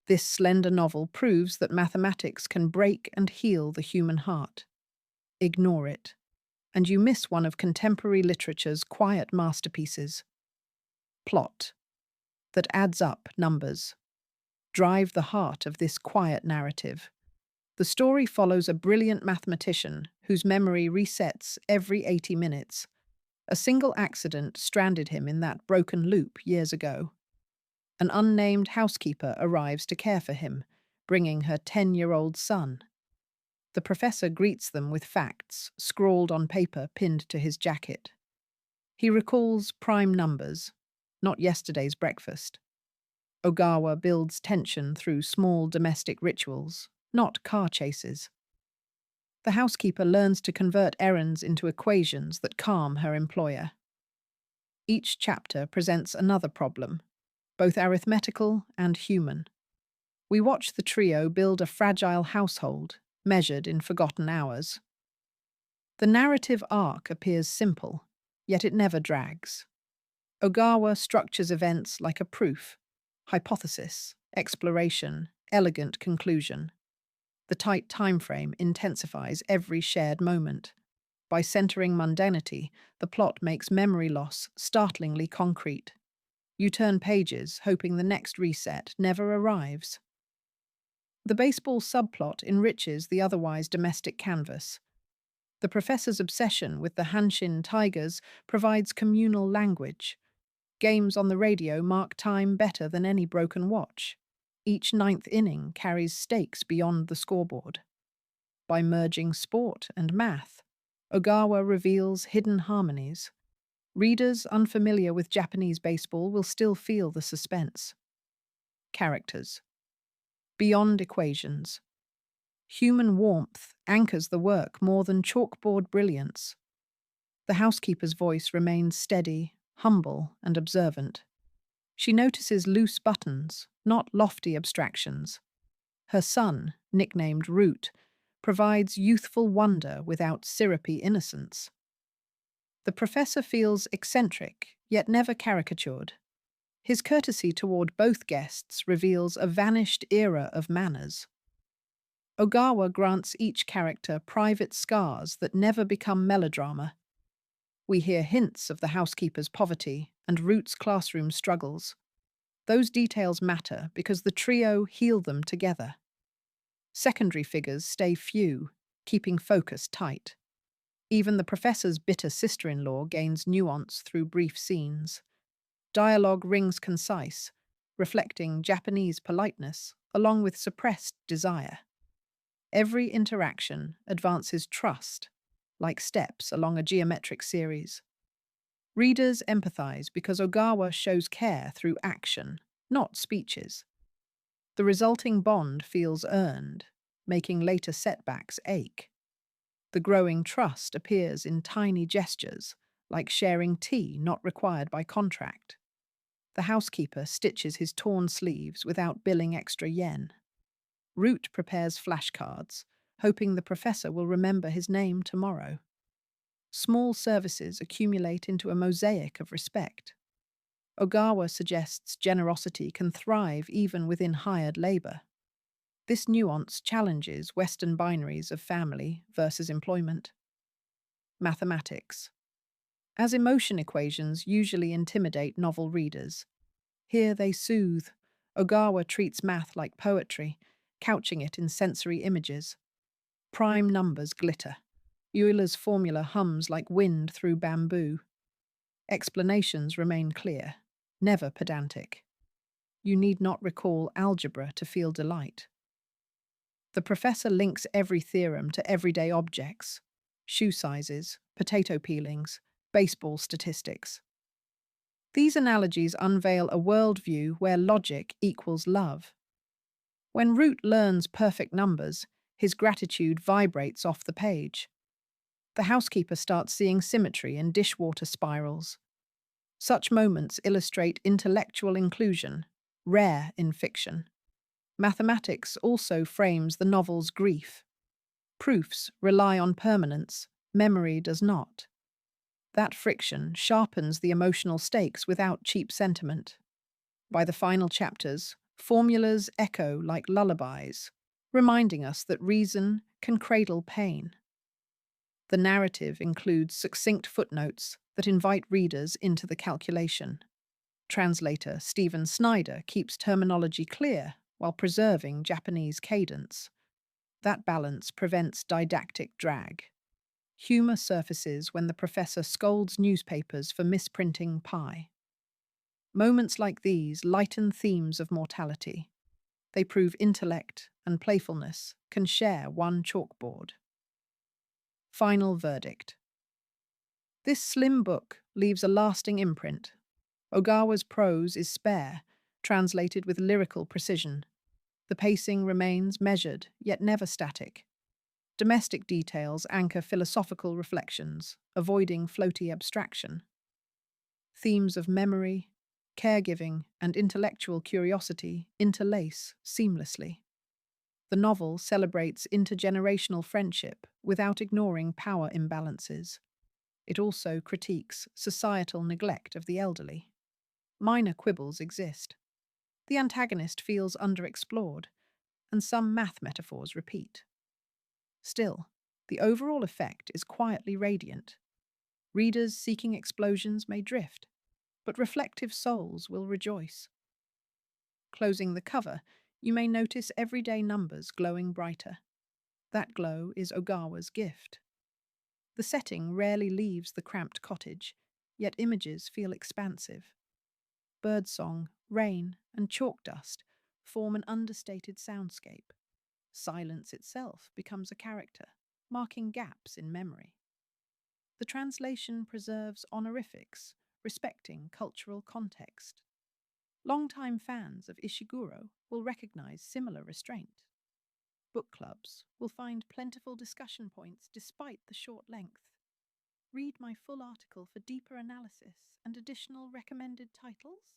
This slender novel proves that mathematics can break and heal the human heart. Ignore it, and you miss one of contemporary literature's quiet masterpieces. Plot that adds up numbers. Drive the heart of this quiet narrative. The story follows a brilliant mathematician whose memory resets every 80 minutes. A single accident stranded him in that broken loop years ago. An unnamed housekeeper arrives to care for him, bringing her 10-year-old son. The professor greets them with facts, scrawled on paper pinned to his jacket. He recalls prime numbers, not yesterday's breakfast. Ogawa builds tension through small domestic rituals, not car chases. The housekeeper learns to convert errands into equations that calm her employer. Each chapter presents another problem, both arithmetical and human. We watch the trio build a fragile household, measured in forgotten hours. The narrative arc appears simple, yet it never drags. Ogawa structures events like a proof, hypothesis, exploration, elegant conclusion. The tight timeframe intensifies every shared moment. By centering mundanity, the plot makes memory loss startlingly concrete. You turn pages, hoping the next reset never arrives. The baseball subplot enriches the otherwise domestic canvas. The professor's obsession with the Hanshin Tigers provides communal language. Games on the radio mark time better than any broken watch. Each ninth inning carries stakes beyond the scoreboard. By merging sport and math, Ogawa reveals hidden harmonies. Readers unfamiliar with Japanese baseball will still feel the suspense. Characters. Beyond equations. Human warmth anchors the work more than chalkboard brilliance. The housekeeper's voice remains steady, humble, and observant. She notices loose buttons, not lofty abstractions. Her son, nicknamed Root, provides youthful wonder without syrupy innocence. The professor feels eccentric, yet never caricatured. His courtesy toward both guests reveals a vanished era of manners. Ogawa grants each character private scars that never become melodrama. We hear hints of the housekeeper's poverty and Root's classroom struggles. Those details matter because the trio heal them together. Secondary figures stay few, keeping focus tight. Even the professor's bitter sister-in-law gains nuance through brief scenes. Dialogue rings concise, reflecting Japanese politeness along with suppressed desire. Every interaction advances trust, like steps along a geometric series. Readers empathize because Ogawa shows care through action, not speeches. The resulting bond feels earned, making later setbacks ache. The growing trust appears in tiny gestures, like sharing tea not required by contract. The housekeeper stitches his torn sleeves without billing extra yen. Root prepares flashcards, hoping the professor will remember his name tomorrow. Small services accumulate into a mosaic of respect. Ogawa suggests generosity can thrive even within hired labor. This nuance challenges Western binaries of family versus employment. Mathematics. As emotion equations usually intimidate novel readers, here they soothe. Ogawa treats math like poetry, couching it in sensory images. Prime numbers glitter. Euler's formula hums like wind through bamboo. Explanations remain clear, never pedantic. You need not recall algebra to feel delight. The professor links every theorem to everyday objects: shoe sizes, potato peelings, baseball statistics. These analogies unveil a worldview where logic equals love. When Root learns perfect numbers, his gratitude vibrates off the page. The housekeeper starts seeing symmetry in dishwater spirals. Such moments illustrate intellectual inclusion, rare in fiction. Mathematics also frames the novel's grief. Proofs rely on permanence, memory does not. That friction sharpens the emotional stakes without cheap sentiment. By the final chapters, Formulas echo like lullabies, reminding us that reason can cradle pain. The narrative includes succinct footnotes that invite readers into the calculation. Translator Stephen Snyder keeps terminology clear while preserving Japanese cadence. That balance prevents didactic drag. Humor surfaces when the professor scolds newspapers for misprinting pi. Moments like these lighten themes of mortality. They prove intellect and playfulness can share one chalkboard. Final verdict. This slim book leaves a lasting imprint. Ogawa's prose is spare, translated with lyrical precision. The pacing remains measured, yet never static. Domestic details anchor philosophical reflections, avoiding floaty abstraction. Themes of memory, caregiving, and intellectual curiosity interlace seamlessly. The novel celebrates intergenerational friendship without ignoring power imbalances. It also critiques societal neglect of the elderly. Minor quibbles exist. The antagonist feels underexplored, and some math metaphors repeat. Still, the overall effect is quietly radiant. Readers seeking explosions may drift, but reflective souls will rejoice. Closing the cover, you may notice everyday numbers glowing brighter. That glow is Ogawa's gift. The setting rarely leaves the cramped cottage, yet images feel expansive. Birdsong, rain, and chalk dust form an understated soundscape. Silence itself becomes a character, marking gaps in memory. The translation preserves honorifics, respecting cultural context. Longtime fans of Ishiguro will recognize similar restraint. Book clubs will find plentiful discussion points despite the short length. Read my full article for deeper analysis and additional recommended titles.